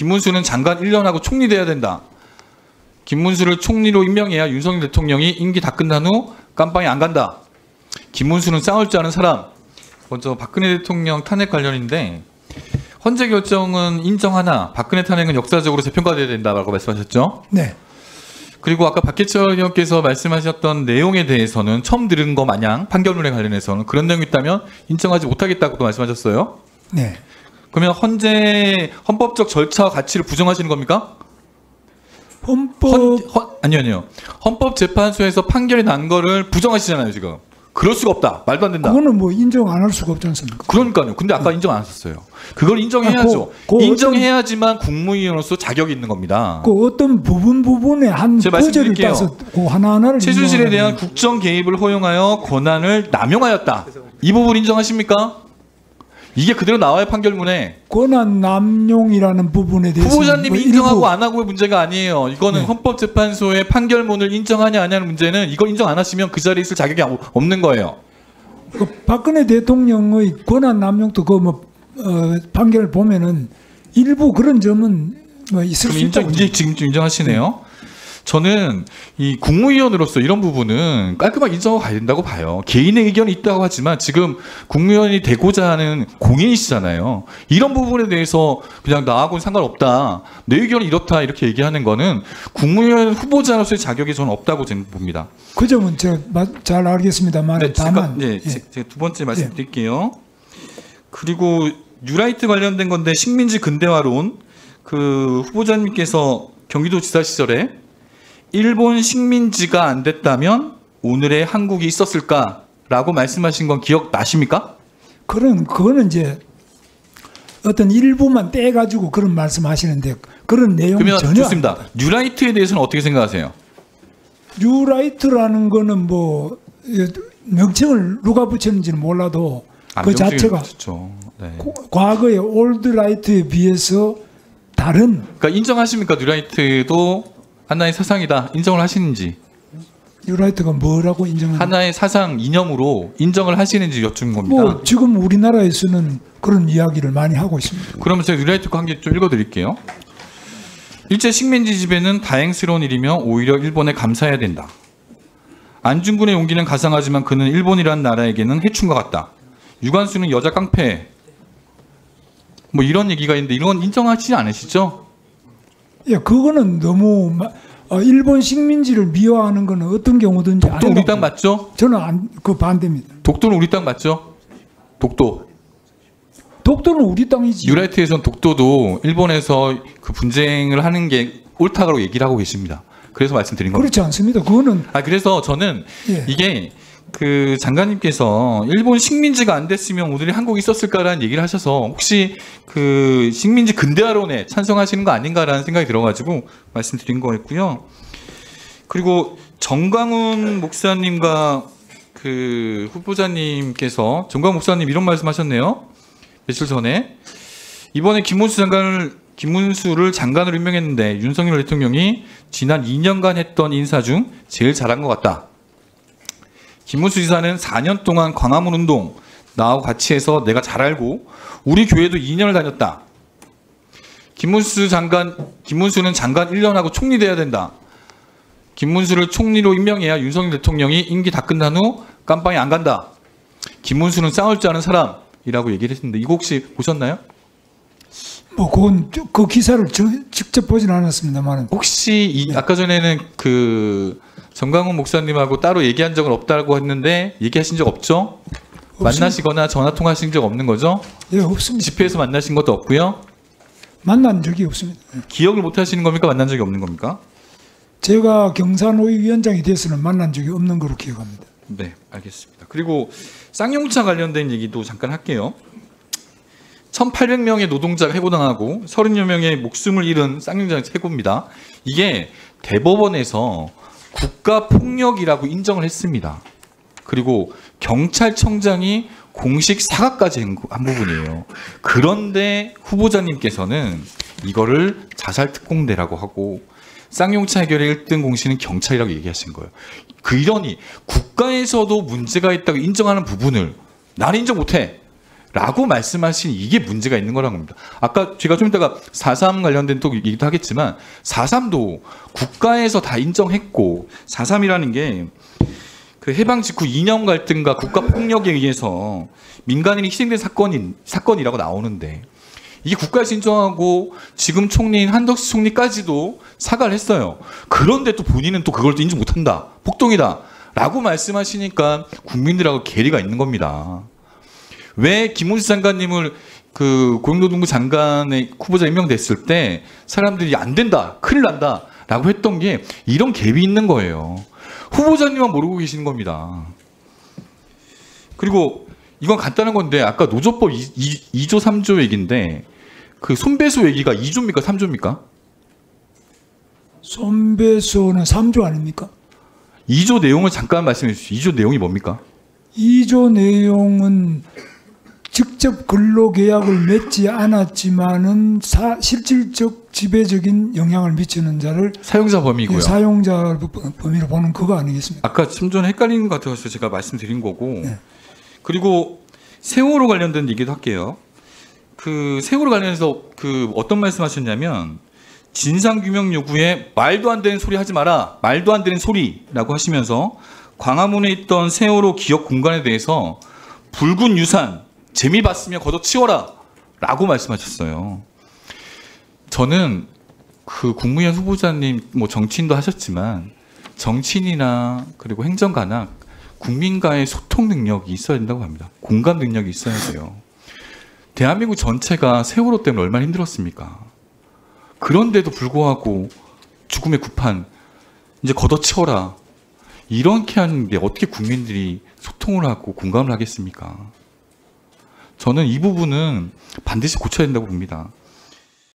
김문수는 장관 1년하고 총리 돼야 된다. 김문수를 총리로 임명해야 윤석열 대통령이 임기 다 끝난 후 깜빵에 안 간다. 김문수는 싸울 줄 아는 사람. 먼저 박근혜 대통령 탄핵 관련인데 헌재 결정은 인정하나 박근혜 탄핵은 역사적으로 재평가돼야 된다라고 말씀하셨죠? 네. 그리고 아까 박해철 의원께서 말씀하셨던 내용에 대해서는 처음 들은 거 마냥 판결문에 관련해서는 그런 내용이 있다면 인정하지 못하겠다고도 말씀하셨어요? 네. 그러면 헌법적 절차와 가치를 부정하시는 겁니까? 아니요. 헌법재판소에서 판결이 난 거를 부정하시잖아요, 지금. 그럴 수가 없다. 말도 안 된다. 그거는 뭐 인정 안 할 수가 없지 않습니까? 그러니까요. 근데 아까 인정 안 하셨어요. 그걸 인정해야죠. 인정해야지만 국무위원으로서 자격이 있는 겁니다. 그 어떤 부분에 한 구절을 따서 그 하나하나를 최순실에 대한 국정 개입을 허용하여 권한을 남용하였다. 이 부분 인정하십니까? 이게 그대로 나와요, 판결문에. 권한 남용이라는 부분에 대해서 후보자님이 인정하고 안 하고의 문제가 아니에요. 이거는 네. 헌법재판소의 판결문을 인정하냐 안 하냐는 문제는 이걸 인정 안 하시면 그 자리에 있을 자격이 없는 거예요. 그 박근혜 대통령의 권한 남용도 그 판결을 보면은 일부 그런 점은 있을 수 있다. 이제 지금 좀 인정하시네요. 저는 이 국무위원으로서 이런 부분은 깔끔하게 인정하고 가야 된다고 봐요. 개인의 의견이 있다고 하지만 지금 국무위원이 되고자 하는 공인이시잖아요. 이런 부분에 대해서 그냥 나하고는 상관없다. 내 의견이 이렇다 이렇게 얘기하는 거는 국무위원 후보자로서의 자격이 저는 없다고 저는 봅니다. 그 점은 제가 잘 알겠습니다만 네, 다만 제가 두 번째 말씀드릴게요. 그리고 뉴라이트 관련된 건데 식민지 근대화론 그 후보자님께서 경기도지사 시절에 일본 식민지가 안 됐다면 오늘의 한국이 있었을까라고 말씀하신 건 기억나십니까? 그거는 이제 어떤 일부만 떼가지고 그런 말씀하시는데 그런 내용은 전혀 좋습니다. 뉴라이트에 대해서는 어떻게 생각하세요? 뉴라이트라는 거는 뭐 명칭을 누가 붙였는지는 몰라도 그 자체가 네. 과거의 올드라이트에 비해서 다른. 그러니까 인정하십니까? 뉴라이트도 하나의 사상이다. 인정을 하시는지. 뉴라이트가 뭐라고 인정하는? 하나의 사상 이념으로 인정을 하시는지 여쭙는 겁니다. 뭐 지금 우리나라에서는 그런 이야기를 많이 하고 있습니다. 그러면 제가 뉴라이트 거 한 개 좀 읽어드릴게요. 일제 식민지 지배는 다행스러운 일이며 오히려 일본에 감사해야 된다. 안중근의 용기는 가상하지만 그는 일본이라는 나라에게는 해충과 같다. 유관수는 여자 깡패. 뭐 이런 얘기가 있는데 이런 건 인정하시지 않으시죠? 예, 그거는 너무 일본 식민지를 미화하는 거는 어떤 경우든지 독도 우리 땅 맞죠? 저는 그 반대입니다. 독도는 우리 땅 맞죠? 독도는 우리 땅이지. 뉴라이트에서는 독도도 일본에서 그 분쟁을 하는 게 옳다고 얘기를 하고 계십니다. 그래서 말씀드린 겁니다. 그렇지 않습니다. 그거는 그래서 저는 이게 그 장관님께서 일본 식민지가 안 됐으면 오늘의 한국이 있었을까라는 얘기를 하셔서 혹시 그 식민지 근대화론에 찬성하시는 거 아닌가라는 생각이 들어가지고 말씀드린 거였고요. 그리고 정광훈 목사님과 그 후보자님께서 정광훈 목사님 이런 말씀하셨네요. 며칠 전에 이번에 김문수를 장관으로 임명했는데 윤석열 대통령이 지난 2년간 했던 인사 중 제일 잘한 것 같다. 김문수 지사는 4년 동안 광화문 운동 나하고 같이 해서 내가 잘 알고 우리 교회도 2년을 다녔다. 김문수는 장관 1년하고 총리 돼야 된다. 김문수를 총리로 임명해야 윤석열 대통령이 임기 다 끝난 후 깜빵에 안 간다. 김문수는 싸울 줄 아는 사람이라고 얘기를 했는데 이거 혹시 보셨나요? 뭐 그건 그 기사를 직접 보진 않았습니다만 혹시 아까 전에는 그 정광훈 목사님하고 따로 얘기한 적은 없다고 했는데 얘기하신 적 없죠? 만나시거나 전화 통화하신 적 없는 거죠? 예, 없습니다. 집회에서 만나신 것도 없고요? 만난 적이 없습니다. 기억을 못 하시는 겁니까? 만난 적이 없는 겁니까? 제가 경사노위 위원장이 돼서는 만난 적이 없는 걸로 기억합니다. 네, 알겠습니다. 그리고 쌍용차 관련된 얘기도 잠깐 할게요. 1,800명의 노동자가 해고당하고 30여 명의 목숨을 잃은 쌍용차 해고입니다. 이게 대법원에서 국가폭력이라고 인정을 했습니다. 그리고 경찰청장이 공식 사과까지 한 부분이에요. 그런데 후보자님께서는 이거를 자살특공대라고 하고 쌍용차 해결의 1등 공신은 경찰이라고 얘기하신 거예요. 그러니 국가에서도 문제가 있다고 인정하는 부분을 나는 인정 못해 라고 말씀하신 이게 문제가 있는 거라는 겁니다. 아까 제가 좀 이따가 4.3 관련된 또 얘기도 하겠지만 4.3도 국가에서 다 인정했고 4.3이라는 게 그 해방 직후 이념 갈등과 국가 폭력에 의해서 민간인이 희생된 사건이라고 나오는데 이게 국가에서 인정하고 지금 총리인 한덕수 총리까지도 사과를 했어요. 그런데 또 본인은 또 그걸 또 인정 못한다. 폭동이다. 라고 말씀하시니까 국민들하고 괴리가 있는 겁니다. 왜 김문수 장관님을 그 고용노동부 장관의 후보자 임명됐을 때 사람들이 안 된다, 큰일 난다 라고 했던 게 이런 갭이 있는 거예요. 후보자님만 모르고 계시는 겁니다. 그리고 이건 간단한 건데 아까 노조법 2조 3조 얘기인데 그 손배소 얘기가 2조입니까 3조입니까? 손배소는 3조 아닙니까? 2조 내용을 잠깐 말씀해 주시죠. 2조 내용이 뭡니까? 2조 내용은 직접 근로계약을 맺지 않았지만은 실질적 지배적인 영향을 미치는 자를 사용자 범위고요. 사용자 범위로 보는 그거 아니겠습니까? 아까 좀 전에 헷갈리는 것 같아서 제가 말씀드린 거고. 그리고 세월호 관련된 얘기도 할게요. 그 세월호 관련해서 그 어떤 말씀하셨냐면 진상규명 요구에 말도 안 되는 소리 하지 마라. 말도 안 되는 소리라고 하시면서 광화문에 있던 세월호 기억 공간에 대해서 붉은 유산 재미 봤으면 걷어치워라 라고 말씀하셨어요. 저는 그 국무위원 후보자님 뭐 정치인도 하셨지만 정치인이나 그리고 행정가나 국민과의 소통 능력이 있어야 된다고 합니다. 공감 능력이 있어야 돼요. 대한민국 전체가 세월호 때문에 얼마나 힘들었습니까? 그런데도 불구하고 죽음의 구판 이제 걷어치워라 이렇게 하는데 어떻게 국민들이 소통을 하고 공감을 하겠습니까? 저는 이 부분은 반드시 고쳐야 된다고 봅니다.